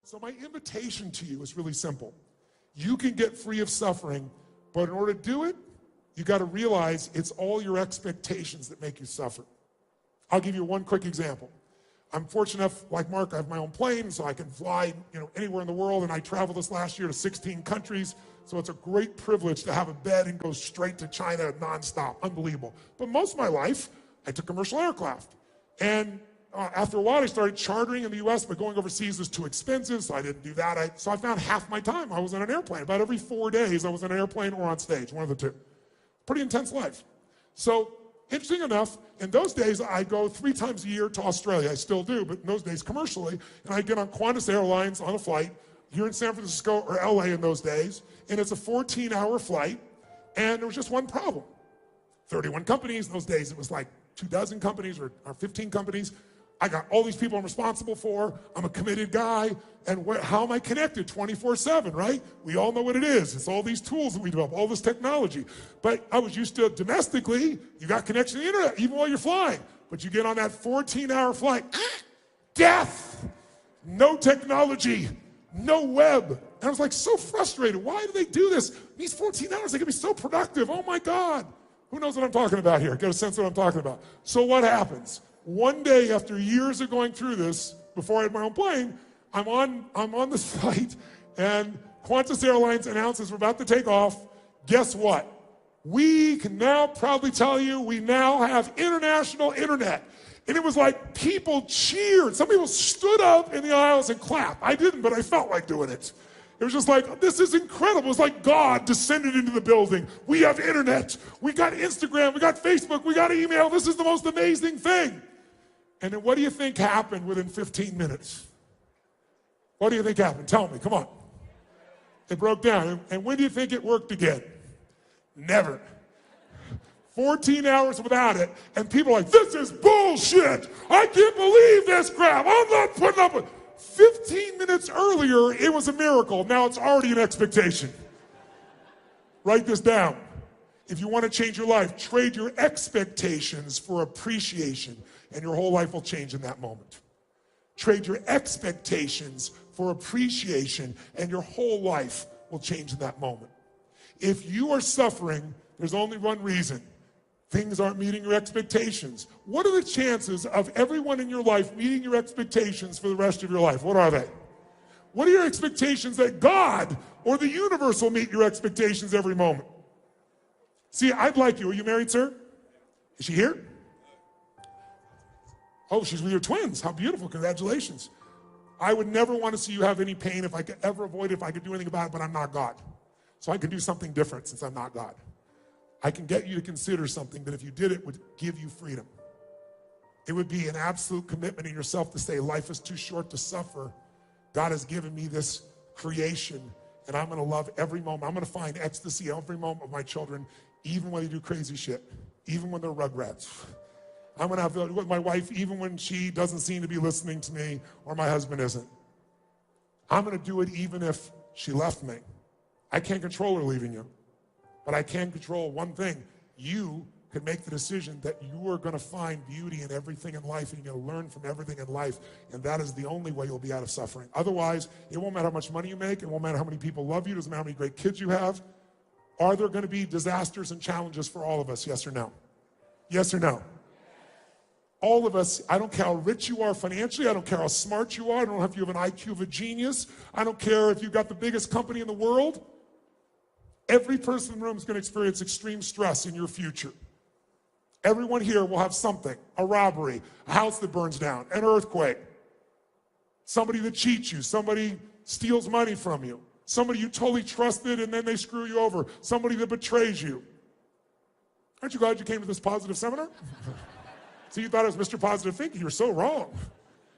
So my invitation to you is really simple. You can get free of suffering, but in order to do it, you got to realize it's all your expectations that make you suffer. I'll give you one quick example. I'm fortunate enough, like Mark, I have my own plane, so I can fly, anywhere in the world, and I traveled this last year to 16 countries, so it's a great privilege to have a bed and go straight to China nonstop. Unbelievable. But most of my life, I took commercial aircraft. And after a while, I started chartering in the U.S., but going overseas was too expensive, so I didn't do that. So I found half my time I was on an airplane. About every 4 days, I was on an airplane or on stage, one of the two. Pretty intense life. So, interesting enough, in those days, I go 3 times a year to Australia. I still do, but in those days, commercially. And I get on Qantas Airlines on a flight here in San Francisco or LA in those days. And it's a 14-hour flight. And there was just one problem. 31 companies. In those days, it was like 24 companies or 15 companies. I got all these people I'm responsible for. I'm a committed guy. And how am I connected 24/7, right? We all know what it is. It's all these tools that we develop, all this technology. But I was used to domestically, you got connection to the internet, even while you're flying. But you get on that 14-hour flight, death, no technology, no web. And I was like so frustrated. Why do they do this? These 14 hours, they can be so productive. Oh my God. Who knows what I'm talking about here? Get a sense of what I'm talking about. So what happens? One day, after years of going through this, before I had my own plane, I'm on this flight, and Qantas Airlines announces we're about to take off. Guess what? We can now proudly tell you we now have international internet. And it was like people cheered. Some people stood up in the aisles and clapped. I didn't, but I felt like doing it. It was just like, this is incredible. It was like God descended into the building. We have internet. We got Instagram. We got Facebook. We got email. This is the most amazing thing. And then what do you think happened within 15 minutes? What do you think happened? Tell me, come on. It broke down. And when do you think it worked again? Never. 14 hours without it, and people are like, this is bullshit. I can't believe this crap. I'm not putting up with it. 15 minutes earlier, it was a miracle. Now it's already an expectation. Write this down. If you want to change your life, trade your expectations for appreciation, and your whole life will change in that moment. Trade your expectations for appreciation, and your whole life will change in that moment. If you are suffering, there's only one reason. Things aren't meeting your expectations. What are the chances of everyone in your life meeting your expectations for the rest of your life? What are they? What are your expectations that God or the universe will meet your expectations every moment? See, I'd like you. Are you married, sir? Is she here? Oh, she's with your twins. How beautiful. Congratulations. I would never want to see you have any pain if I could ever avoid it, if I could do anything about it, but I'm not God. So I can do something different since I'm not God. I can get you to consider something that if you did it would give you freedom. It would be an absolute commitment in yourself to say, life is too short to suffer. God has given me this creation, and I'm going to love every moment. I'm going to find ecstasy every moment of my children, even when they do crazy shit, even when they're rugrats. I'm going to have with my wife, even when she doesn't seem to be listening to me or my husband isn't. I'm going to do it even if she left me. I can't control her leaving you. But I can control one thing. You can make the decision that you are going to find beauty in everything in life, and you're going to learn from everything in life, and that is the only way you'll be out of suffering. Otherwise, it won't matter how much money you make, it won't matter how many people love you, it doesn't matter how many great kids you have. Are there going to be disasters and challenges for all of us, yes or no? Yes or no? All of us, I don't care how rich you are financially, I don't care how smart you are, I don't know if you have an IQ of a genius, I don't care if you've got the biggest company in the world. Every person in the room is going to experience extreme stress in your future. Everyone here will have something, a robbery, a house that burns down, an earthquake, somebody that cheats you, somebody steals money from you, somebody you totally trusted and then they screw you over, somebody that betrays you. Aren't you glad you came to this positive seminar? See, you thought I was Mr. Positive Thinking. You're so wrong.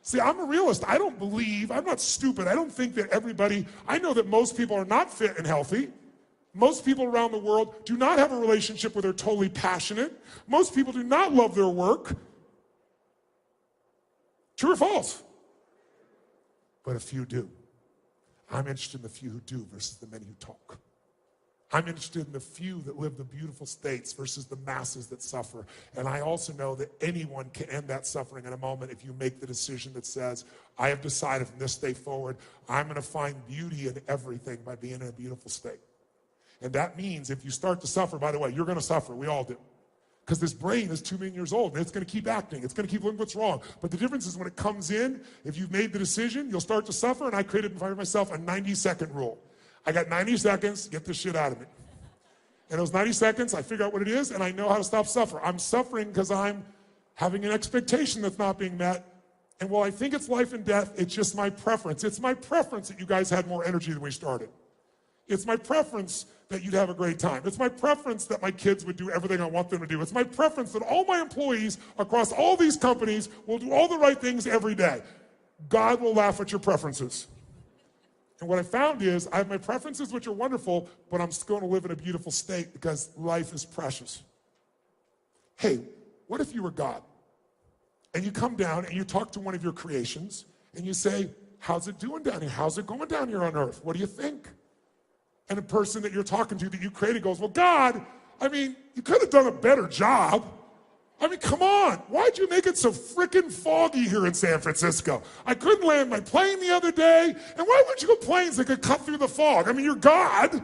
See, I'm a realist. I don't believe, I'm not stupid. I don't think that everybody, I know that most people are not fit and healthy. Most people around the world do not have a relationship where they're totally passionate. Most people do not love their work. True or false? But a few do. I'm interested in the few who do versus the many who talk. I'm interested in the few that live the beautiful states versus the masses that suffer. And I also know that anyone can end that suffering in a moment if you make the decision that says, I have decided from this day forward, I'm going to find beauty in everything by being in a beautiful state. And that means if you start to suffer, by the way, you're going to suffer. We all do. Because this brain is 2 million years old, and it's going to keep acting. It's going to keep looking what's wrong. But the difference is when it comes in, if you've made the decision, you'll start to suffer. And I created for myself a 90-second rule. I got 90 seconds to get this shit out of me. And those 90 seconds, I figure out what it is, and I know how to stop suffering. I'm suffering because I'm having an expectation that's not being met. And while I think it's life and death, it's just my preference. It's my preference that you guys had more energy than we started. It's my preference that you'd have a great time. It's my preference that my kids would do everything I want them to do. It's my preference that all my employees across all these companies will do all the right things every day. God will laugh at your preferences. And what I found is I have my preferences, which are wonderful, but I'm still going to live in a beautiful state because life is precious. Hey, what if you were God? And you come down and you talk to one of your creations and you say, how's it doing down here? How's it going down here on earth? What do you think? And a person that you're talking to that you created goes, well, God, I mean, you could have done a better job. I mean, come on. Why'd you make it so frickin' foggy here in San Francisco? I couldn't land my plane the other day. And why wouldn't you go planes that could cut through the fog? I mean, you're God.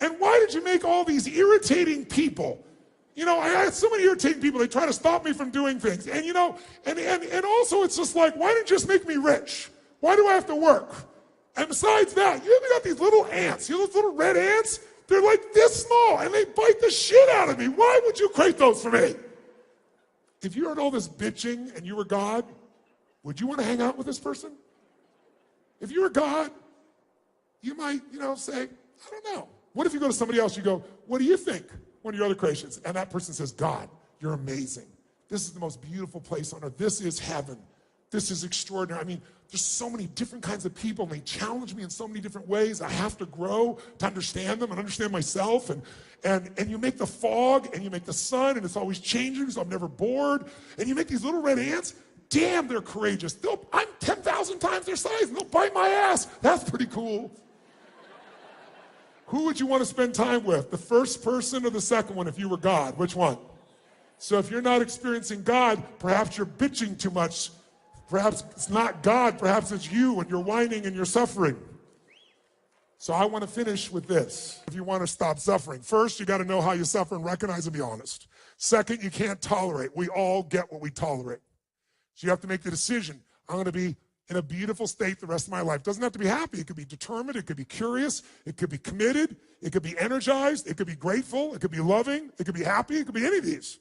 And why did you make all these irritating people? You know, I had so many irritating people. They try to stop me from doing things. And, you know, and also it's just like, why didn't you just make me rich? Why do I have to work? And besides that, you even got these little ants. You know those little red ants? They're like this small, and they bite the shit out of me. Why would you create those for me? If you heard all this bitching and you were God, would you want to hang out with this person? If you were God, you might, say, I don't know. What if you go to somebody else, you go, what do you think? One of your other creations. And that person says, God, you're amazing. This is the most beautiful place on earth. This is heaven. This is extraordinary. I mean, there's so many different kinds of people, and they challenge me in so many different ways. I have to grow to understand them and understand myself. And you make the fog, and you make the sun, and it's always changing, so I'm never bored. And you make these little red ants. Damn, they're courageous. I'm 10,000 times their size, and they'll bite my ass. That's pretty cool. Who would you want to spend time with? The first person or the second one if you were God? Which one? So if you're not experiencing God, perhaps you're bitching too much. Perhaps it's not God, perhaps it's you, and you're whining and you're suffering. So I want to finish with this. If you want to stop suffering, first, you got to know how you suffer and recognize and be honest. Second, you can't tolerate. We all get what we tolerate. So you have to make the decision. I'm going to be in a beautiful state the rest of my life. Doesn't have to be happy. It could be determined. It could be curious. It could be committed. It could be energized. It could be grateful. It could be loving. It could be happy. It could be any of these.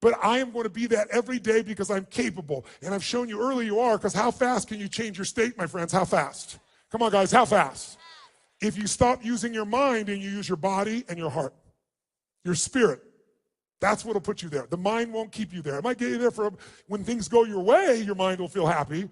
But I am going to be that every day because I'm capable. And I've shown you early you are, because how fast can you change your state, my friends? How fast? Come on, guys, how fast? If you stop using your mind and you use your body and your heart, your spirit, that's what will put you there. The mind won't keep you there. It might get you there for when things go your way, your mind will feel happy.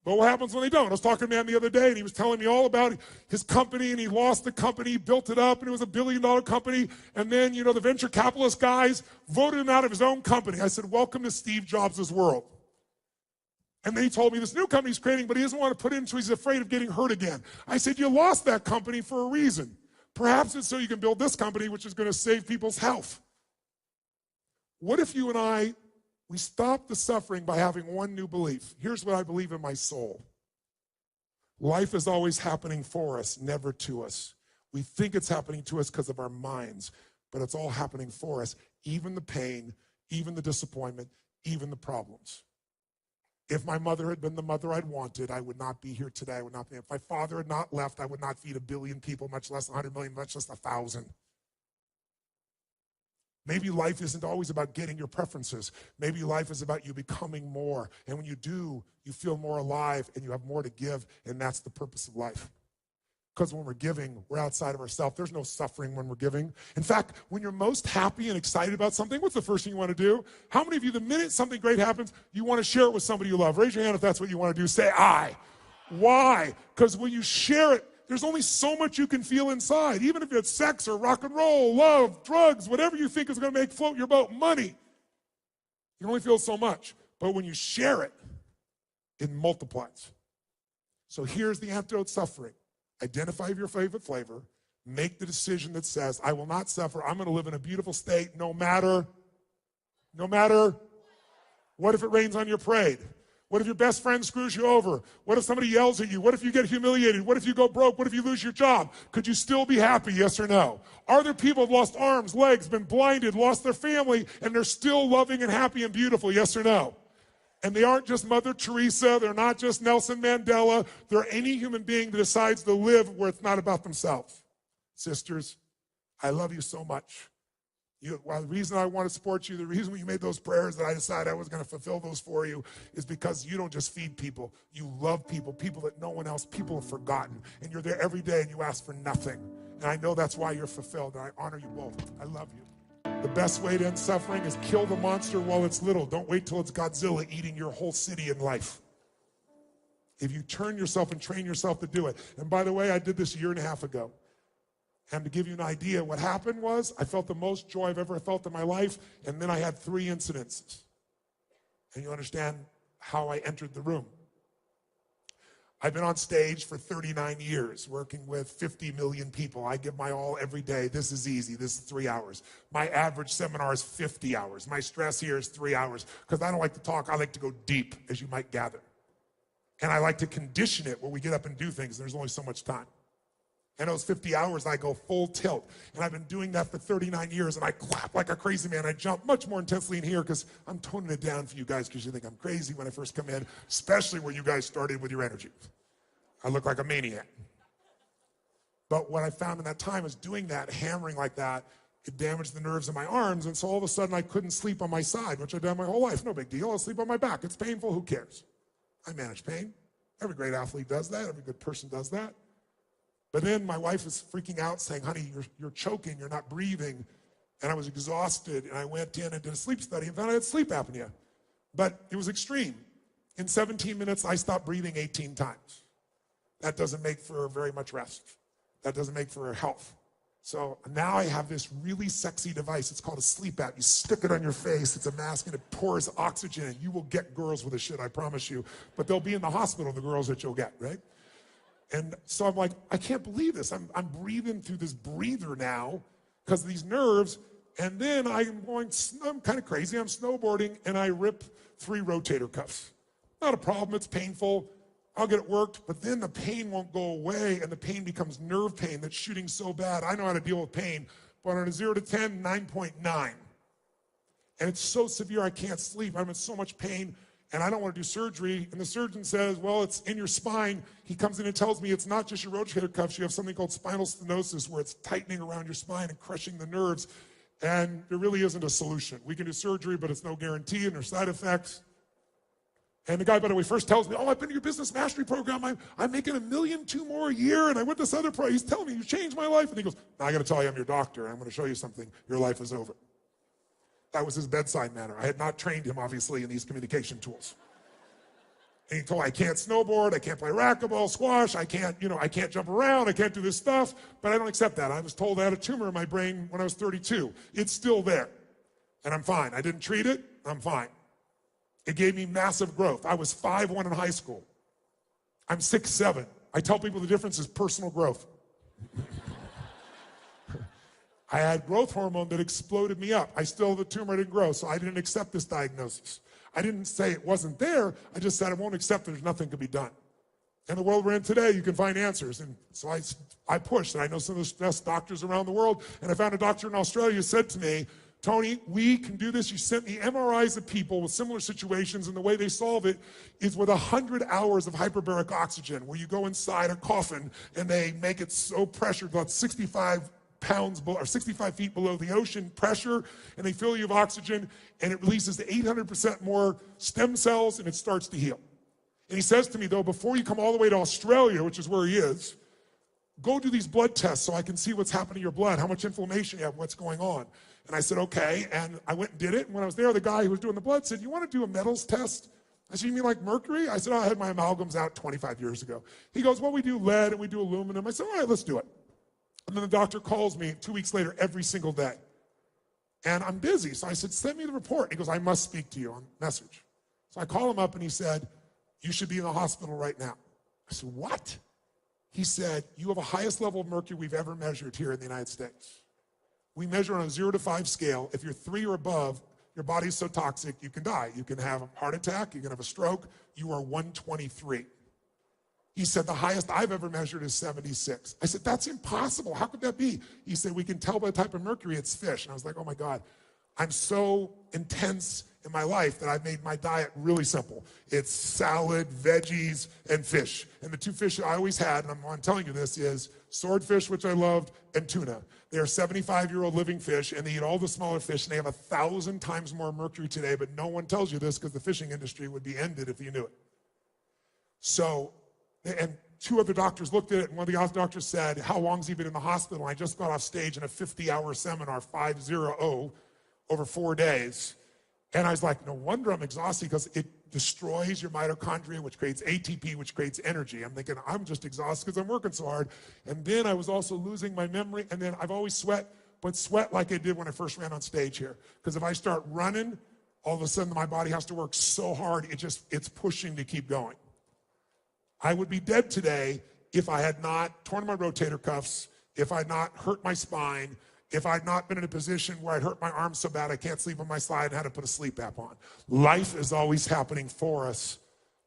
But what happens when they don't? I was talking to a man the other day, and he was telling me all about his company, and he lost the company, built it up, and it was $1 billion company. And then, the venture capitalist guys voted him out of his own company. I said, welcome to Steve Jobs' world. And then he told me this new company he's creating, but he doesn't want to put it in, so he's afraid of getting hurt again. I said, you lost that company for a reason. Perhaps it's so you can build this company, which is going to save people's health. What if you and we stop the suffering by having one new belief? Here's what I believe in my soul. Life is always happening for us, never to us. We think it's happening to us because of our minds, but it's all happening for us, even the pain, even the disappointment, even the problems. If my mother had been the mother I'd wanted, I would not be here today. I would not be. If my father had not left, I would not feed 1 billion people, much less 100 million, much less 1,000. Maybe life isn't always about getting your preferences. Maybe life is about you becoming more. And when you do, you feel more alive and you have more to give, and that's the purpose of life. Because when we're giving, we're outside of ourselves. There's no suffering when we're giving. In fact, when you're most happy and excited about something, what's the first thing you want to do? How many of you, the minute something great happens, you want to share it with somebody you love? Raise your hand if that's what you want to do. Say, I. Why? Because when you share it, there's only so much you can feel inside. Even if it's sex or rock and roll, love, drugs, whatever you think is going to make float your boat, money. You can only feel so much. But when you share it, it multiplies. So here's the antidote to suffering. Identify your favorite flavor. Make the decision that says, I will not suffer. I'm going to live in a beautiful state no matter. What if it rains on your parade? What if your best friend screws you over? What if somebody yells at you? What if you get humiliated? What if you go broke? What if you lose your job? Could you still be happy, yes or no? Are there people who have lost arms, legs, been blinded, lost their family, and they're still loving and happy and beautiful, yes or no? And they aren't just Mother Teresa, they're not just Nelson Mandela, they're any human being that decides to live where it's not about themselves. Sisters, I love you so much. The reason I want to support you, the reason you made those prayers that I decided I was going to fulfill those for you is because you don't just feed people. You love people, people that no one else, people have forgotten. And you're there every day and you ask for nothing. And I know that's why you're fulfilled. And I honor you both. I love you. The best way to end suffering is kill the monster while it's little. Don't wait till it's Godzilla eating your whole city in life. If you turn yourself and train yourself to do it. And by the way, I did this a year and a half ago. And to give you an idea, what happened was I felt the most joy I've ever felt in my life, and then I had 3 incidences. And you understand how I entered the room. I've been on stage for 39 years, working with 50 million people. I give my all every day. This is easy. This is 3 hours. My average seminar is 50 hours. My stress here is 3 hours, because I don't like to talk. I like to go deep, as you might gather. And I like to condition it where we get up and do things. There's only so much time. And those 50 hours, I go full tilt. And I've been doing that for 39 years, and I clap like a crazy man. I jump much more intensely in here because I'm toning it down for you guys because you think I'm crazy when I first come in, especially where you guys started with your energy. I look like a maniac. But what I found in that time is doing that, hammering like that, it damaged the nerves in my arms, and so all of a sudden I couldn't sleep on my side, which I've done my whole life. No big deal. I'll sleep on my back. It's painful. Who cares? I manage pain. Every great athlete does that. Every good person does that. But then my wife was freaking out saying, honey, you're choking, you're not breathing. And I was exhausted, and I went in and did a sleep study and found I had sleep apnea. But it was extreme. In 17 minutes, I stopped breathing 18 times. That doesn't make for very much rest. That doesn't make for health. So now I have this really sexy device. It's called a sleep app. You stick it on your face. It's a mask, and it pours oxygen in. You will get girls with this shit, I promise you. But they'll be in the hospital, the girls that you'll get, right? And so I'm like, I can't believe this. I'm breathing through this breather now because of these nerves. And then I'm kind of crazy. I'm snowboarding, and I rip 3 rotator cuffs. Not a problem. It's painful. I'll get it worked. But then the pain won't go away, and the pain becomes nerve pain that's shooting so bad. I know how to deal with pain. But on a 0 to 10, 9.9. And it's so severe I can't sleep. I'm in so much pain. And I don't want to do surgery. And the surgeon says, well, it's in your spine. He comes in and tells me it's not just your rotator cuffs. You have something called spinal stenosis, where it's tightening around your spine and crushing the nerves. And there really isn't a solution. We can do surgery, but it's no guarantee, and there's side effects. And the guy, by the way, first tells me, oh, I've been to your business mastery program. I'm making $1.2 million more a year. And I went this other pro. He's telling me, you changed my life. And he goes, now I got to tell you, I'm your doctor. I'm going to show you something. Your life is over. That was his bedside manner. I had not trained him, obviously, in these communication tools. And he told me, I can't snowboard, I can't play racquetball, squash, I can't jump around, I can't do this stuff, but I don't accept that. I was told I had a tumor in my brain when I was 32. It's still there, and I'm fine. I didn't treat it, I'm fine. It gave me massive growth. I was 5'1" in high school. I'm 6'7". I tell people the difference is personal growth. I had growth hormone that exploded me up. I still have the tumor, I didn't grow, so I didn't accept this diagnosis. I didn't say it wasn't there, I just said I won't accept there's nothing to be done. In the world we're in today, you can find answers. And so I pushed, and I know some of the best doctors around the world, and I found a doctor in Australia who said to me, Tony, we can do this. You sent me MRIs of people with similar situations, and the way they solve it is with 100 hours of hyperbaric oxygen, where you go inside a coffin, and they make it so pressured, about 65 feet below the ocean pressure, and they fill you with oxygen, and it releases 800% more stem cells, and it starts to heal. And he says to me, though, before you come all the way to Australia, which is where he is, go do these blood tests so I can see what's happening to your blood, how much inflammation you have, what's going on. And I said, okay, and I went and did it, and when I was there, the guy who was doing the blood said, you want to do a metals test? I said, you mean like mercury? I said, oh, I had my amalgams out 25 years ago. He goes, well, we do lead and we do aluminum. I said, all right, let's do it. And then the doctor calls me 2 weeks later every single day. And I'm busy, so I said, send me the report. He goes, I must speak to you on message. So I call him up, and he said, you should be in the hospital right now. I said, what? He said, you have the highest level of mercury we've ever measured here in the United States. We measure on a 0 to 5 scale. If you're 3 or above, your body's so toxic, you can die. You can have a heart attack, you can have a stroke. You are 123. He said, the highest I've ever measured is 76. I said, that's impossible. How could that be? He said, we can tell by the type of mercury it's fish. And I was like, oh my God, I'm so intense in my life that I've made my diet really simple. It's salad, veggies, and fish. And the 2 fish I always had, and I'm telling you this, is swordfish, which I loved, and tuna. They are 75-year-old living fish, and they eat all the smaller fish, and they have 1,000 times more mercury today, but no one tells you this because the fishing industry would be ended if you knew it. So, and 2 other doctors looked at it, and one of the other doctors said, how long's he been in the hospital? I just got off stage in a 50-hour seminar, 5-0, over 4 days. And I was like, no wonder I'm exhausted, because it destroys your mitochondria, which creates ATP, which creates energy. I'm thinking, I'm just exhausted because I'm working so hard. And then I was also losing my memory. And then I've always sweat, but sweat like I did when I first ran on stage here. Because if I start running, all of a sudden my body has to work so hard, it's pushing to keep going. I would be dead today if I had not torn my rotator cuffs, if I had not hurt my spine, if I'd not been in a position where I'd hurt my arms so bad I can't sleep on my side and had to put a sleep app on. Life is always happening for us,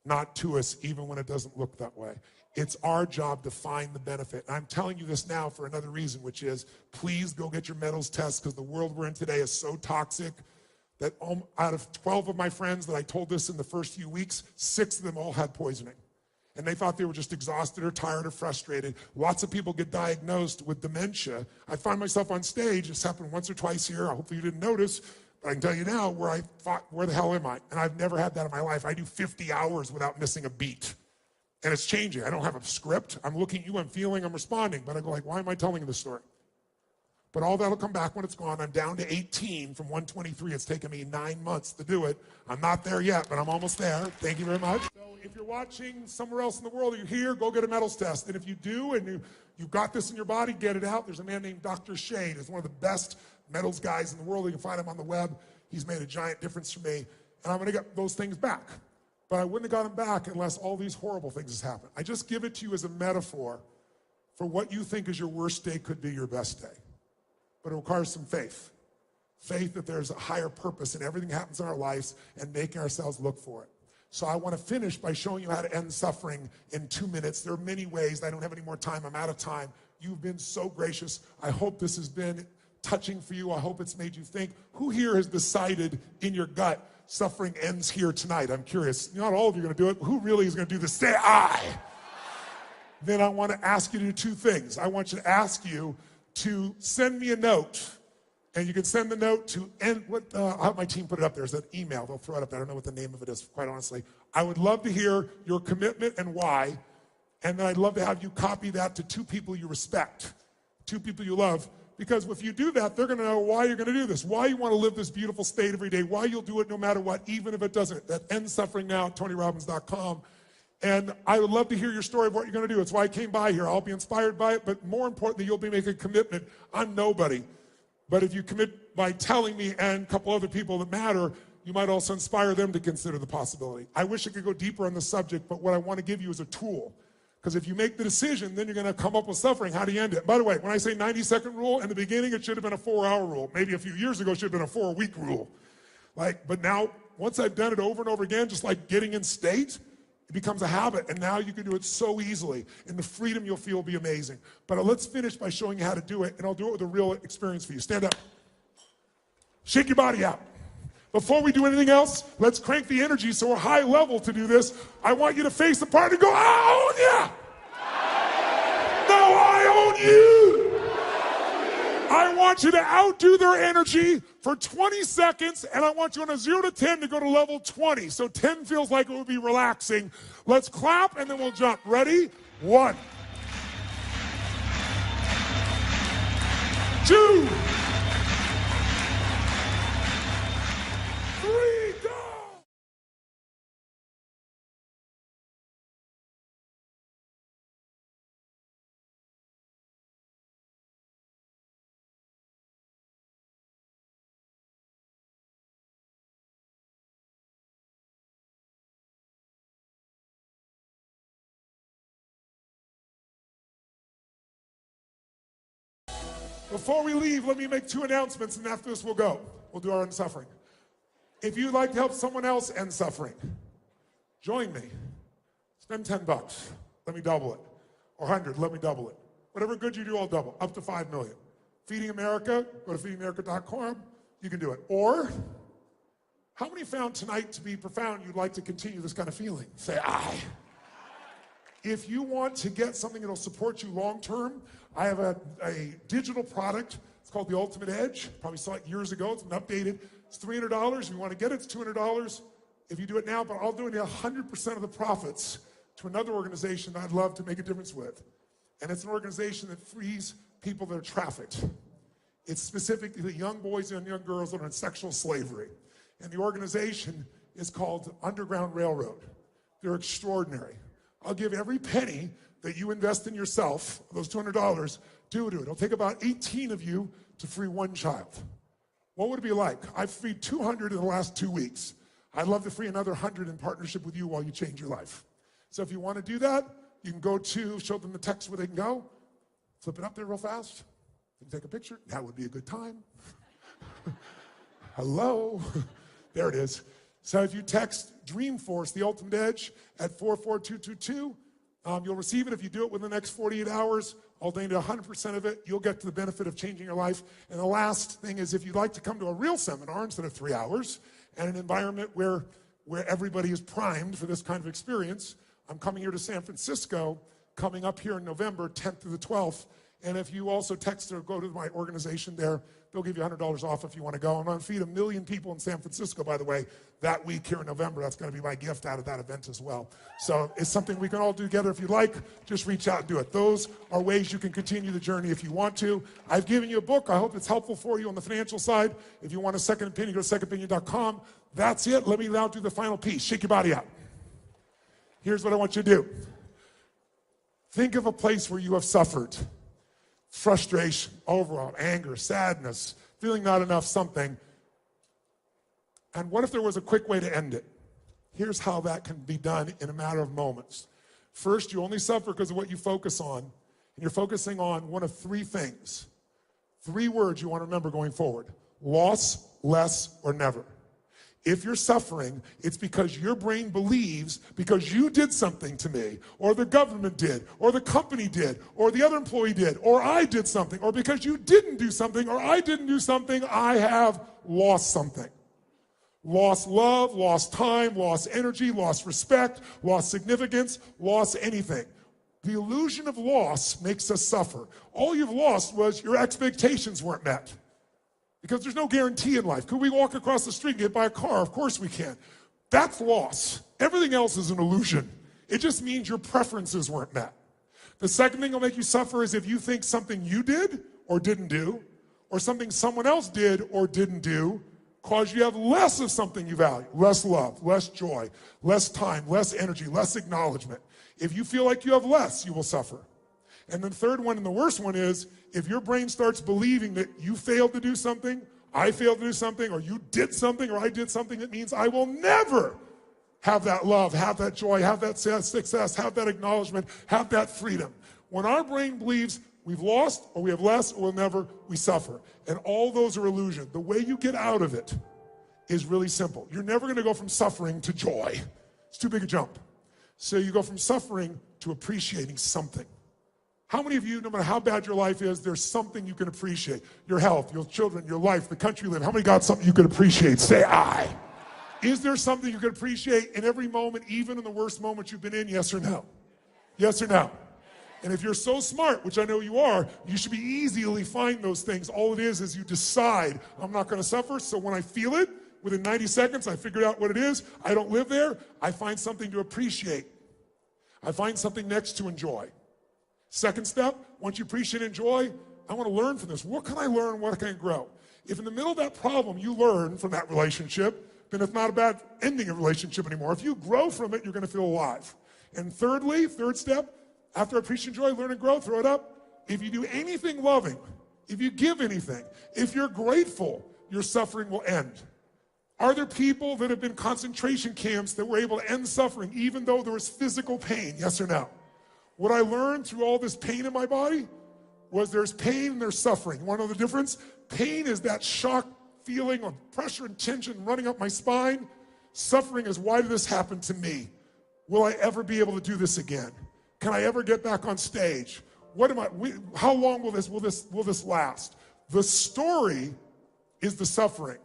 not to us, even when it doesn't look that way. It's our job to find the benefit. And I'm telling you this now for another reason, which is please go get your metals test, because the world we're in today is so toxic that out of 12 of my friends that I told this in the first few weeks, 6 of them all had poisoning. And they thought they were just exhausted or tired or frustrated. Lots of people get diagnosed with dementia. I find myself on stage, it's happened once or twice here, hopefully you didn't notice, but I can tell you now where I thought, where the hell am I? And I've never had that in my life. I do 50 hours without missing a beat. And it's changing. I don't have a script. I'm looking at you, I'm feeling, I'm responding. But I go like, why am I telling you this story? But all that'll come back when it's gone. I'm down to 18 from 123. It's taken me 9 months to do it. I'm not there yet, but I'm almost there. Thank you very much. So if you're watching somewhere else in the world, you're here, go get a metals test. And if you do, and you've got this in your body, get it out. There's a man named Dr. Shade. He's one of the best metals guys in the world. You can find him on the web. He's made a giant difference for me. And I'm going to get those things back. But I wouldn't have got them back unless all these horrible things have happened. I just give it to you as a metaphor for what you think is your worst day could be your best day. But it requires some faith. Faith that there's a higher purpose in everything that happens in our lives and making ourselves look for it. So I want to finish by showing you how to end suffering in 2 minutes. There are many ways. I don't have any more time. I'm out of time. You've been so gracious. I hope this has been touching for you. I hope it's made you think. Who here has decided in your gut suffering ends here tonight? I'm curious. Not all of you are going to do it. But who really is going to do this? Say I. Then I want to ask you to do 2 things. I want you to ask you to send me a note, and you can send the note to I'll have my team put it up there. There's an email. They'll throw it up there. I don't know what the name of it is, quite honestly. I would love to hear your commitment and why, and then I'd love to have you copy that to 2 people you respect, 2 people you love, because if you do that, they're going to know why you're going to do this, why you want to live this beautiful state every day, why you'll do it no matter what, even if it doesn't. That ends suffering now at TonyRobbins.com. And I would love to hear your story of what you're going to do. It's why I came by here. I'll be inspired by it, but more importantly, you'll be making a commitment. I'm nobody. But if you commit by telling me and a couple other people that matter, you might also inspire them to consider the possibility. I wish I could go deeper on the subject, but what I want to give you is a tool. Because if you make the decision, then you're going to come up with suffering. How do you end it? By the way, when I say 90-second rule, in the beginning, it should have been a 4-hour rule. Maybe a few years ago, it should have been a 4-week rule. But now, once I've done it over and over again, just like getting in state, it becomes a habit, and now you can do it so easily, and the freedom you'll feel will be amazing. But let's finish by showing you how to do it, and I'll do it with a real experience for you. Stand up. Shake your body out. Before we do anything else, let's crank the energy so we're high level to do this. I want you to face the party and go, I own ya! No, I own you! I want you to outdo their energy for 20 seconds, and I want you on a 0 to 10 to go to level 20. So 10 feels like it would be relaxing. Let's clap, and then we'll jump. Ready? 1, 2, Before we leave, let me make 2 announcements, and after this we'll go. We'll do our end suffering. If you'd like to help someone else end suffering, join me. Spend $10. Let me double it. Or 100, let me double it. Whatever good you do, I'll double. Up to 5 million. Feeding America, go to feedingamerica.com. You can do it. Or, how many found tonight to be profound you'd like to continue this kind of feeling? Say, aye. If you want to get something that'll support you long term, I have a digital product. It's called the Ultimate Edge. Probably saw it years ago. It's been updated. It's $300. If you want to get it, it's $200 if you do it now, but I'll donate 100% of the profits to another organization that I'd love to make a difference with. And it's an organization that frees people that are trafficked. It's specifically young boys and young girls that are in sexual slavery. And the organization is called Underground Railroad. They're extraordinary. I'll give every penny that you invest in yourself, those $200, do it. It'll take about 18 of you to free 1 child. What would it be like? I've freed 200 in the last 2 weeks. I'd love to free another 100 in partnership with you while you change your life. So if you want to do that, you can go to, show them the text where they can go, flip it up there real fast, and take a picture. That would be a good time. Hello. There it is. So if you text Dreamforce, the Ultimate Edge, at 44222, you'll receive it. If you do it within the next 48 hours, I'll donate 100% of it. You'll get to the benefit of changing your life. And the last thing is, if you'd like to come to a real seminar instead of 3 hours, and an environment where everybody is primed for this kind of experience, I'm coming here to San Francisco, coming up here in November, 10th to the 12th. And if you also text or go to my organization there, they'll give you $100 off if you want to go. I'm going to feed 1 million people in San Francisco, by the way, that week here in November. That's going to be my gift out of that event as well. So it's something we can all do together. If you'd like, just reach out and do it. Those are ways you can continue the journey if you want to. I've given you a book. I hope it's helpful for you on the financial side. If you want a second opinion, go to secondopinion.com. That's it. Let me now do the final piece. Shake your body out. Here's what I want you to do. Think of a place where you have suffered. Frustration, overwhelm, anger, sadness, feeling not enough, something. And what if there was a quick way to end it? Here's how that can be done in a matter of moments. First, you only suffer because of what you focus on, and you're focusing on one of 3 things. 3 words you want to remember going forward: loss, less, or never. If you're suffering, it's because your brain believes because you did something to me, or the government did, or the company did, or the other employee did, or I did something, or because you didn't do something, or I didn't do something, I have lost something. Lost love, lost time, lost energy, lost respect, lost significance, lost anything. The illusion of loss makes us suffer. All you've lost was your expectations weren't met. Because there's no guarantee in life. Could we walk across the street and get by a car? Of course we can. That's loss. Everything else is an illusion. It just means your preferences weren't met. The second thing that'll make you suffer is if you think something you did or didn't do, or something someone else did or didn't do, cause you have less of something you value. Less love, less joy, less time, less energy, less acknowledgement. If you feel like you have less, you will suffer. And the third one, and the worst one, is if your brain starts believing that you failed to do something, I failed to do something, or you did something, or I did something, that means I will never have that love, have that joy, have that success, have that acknowledgement, have that freedom. When our brain believes we've lost, or we have less, or we'll never, we suffer. And all those are illusion. The way you get out of it is really simple. You're never going to go from suffering to joy. It's too big a jump. So you go from suffering to appreciating something. How many of you, no matter how bad your life is, there's something you can appreciate? Your health, your children, your life, the country you live. How many got something you can appreciate? Say aye. Is there something you can appreciate in every moment, even in the worst moments you've been in? Yes or no? Yes or no? And if you're so smart, which I know you are, you should be easily find those things. All it is you decide, I'm not going to suffer, so when I feel it, within 90 seconds, I figured out what it is. I don't live there. I find something to appreciate. I find something next to enjoy. Second step, once you appreciate and enjoy, I want to learn from this. What can I learn? What can I grow? If in the middle of that problem you learn from that relationship, then it's not a bad ending of a relationship anymore. If you grow from it, you're going to feel alive. And thirdly, third step, after appreciate, enjoy, learn and grow, throw it up. If you do anything loving, if you give anything, if you're grateful, your suffering will end. Are there people that have been concentration camps that were able to end suffering even though there was physical pain? Yes or no? What I learned through all this pain in my body, was there's pain and there's suffering. You want to know the difference? Pain is that shock feeling of pressure and tension running up my spine. Suffering is, why did this happen to me? Will I ever be able to do this again? Can I ever get back on stage? How long will this last? The story is the suffering.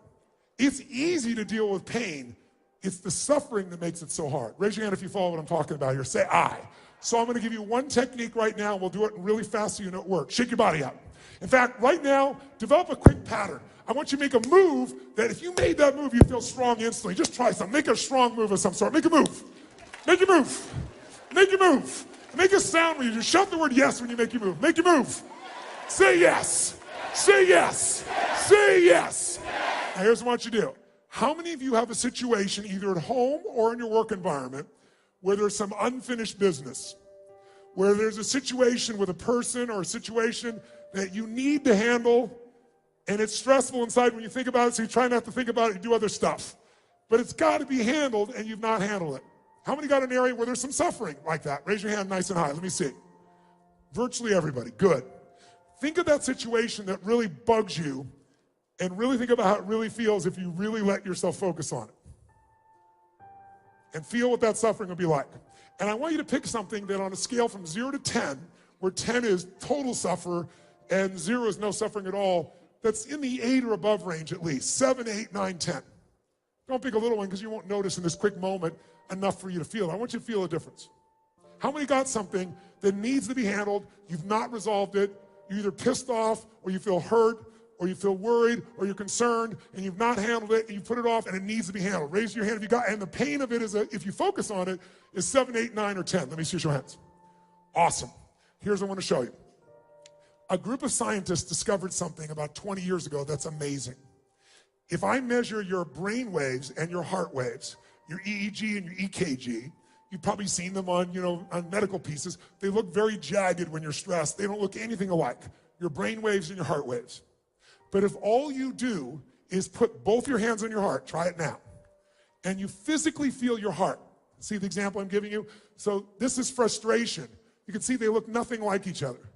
It's easy to deal with pain. It's the suffering that makes it so hard. Raise your hand if you follow what I'm talking about here. Say I. So I'm going to give you one technique right now, and we'll do it really fast so you know it works. Shake your body out. In fact, right now, develop a quick pattern. I want you to make a move that if you made that move, you feel strong instantly. Just try something. Make a strong move of some sort. Make a move. Make your move. Make your move. Make a sound when you just shout the word yes when you make your move. Make your move. Say yes. Say yes. Say yes. Now here's what I want you to do. How many of you have a situation either at home or in your work environment where there's some unfinished business, where there's a situation with a person or a situation that you need to handle, and it's stressful inside when you think about it, so you try not to think about it, you do other stuff. But it's got to be handled, and you've not handled it. How many got an area where there's some suffering like that? Raise your hand nice and high. Let me see. Virtually everybody. Good. Think of that situation that really bugs you, and really think about how it really feels if you really let yourself focus on it. And feel what that suffering will be like. And I want you to pick something that on a scale from 0 to 10, where 10 is total suffer and 0 is no suffering at all, that's in the 8 or above range at least. 7, 8, 9, 10. Don't pick a little one because you won't notice in this quick moment enough for you to feel it. I want you to feel a difference. How many got something that needs to be handled, you've not resolved it, you're either pissed off or you feel hurt or you feel worried or you're concerned and you've not handled it and you put it off and it needs to be handled? Raise your hand if you got, and the pain of it is, if you focus on it, is 7, 8, 9, or 10. Let me see your hands. Awesome. Here's what I want to show you. A group of scientists discovered something about 20 years ago that's amazing. If I measure your brain waves and your heart waves, your EEG and your EKG, you've probably seen them on, on medical pieces. They look very jagged when you're stressed. They don't look anything alike. Your brain waves and your heart waves. But if all you do is put both your hands on your heart, try it now, and you physically feel your heart. See the example I'm giving you? So this is frustration. You can see they look nothing like each other.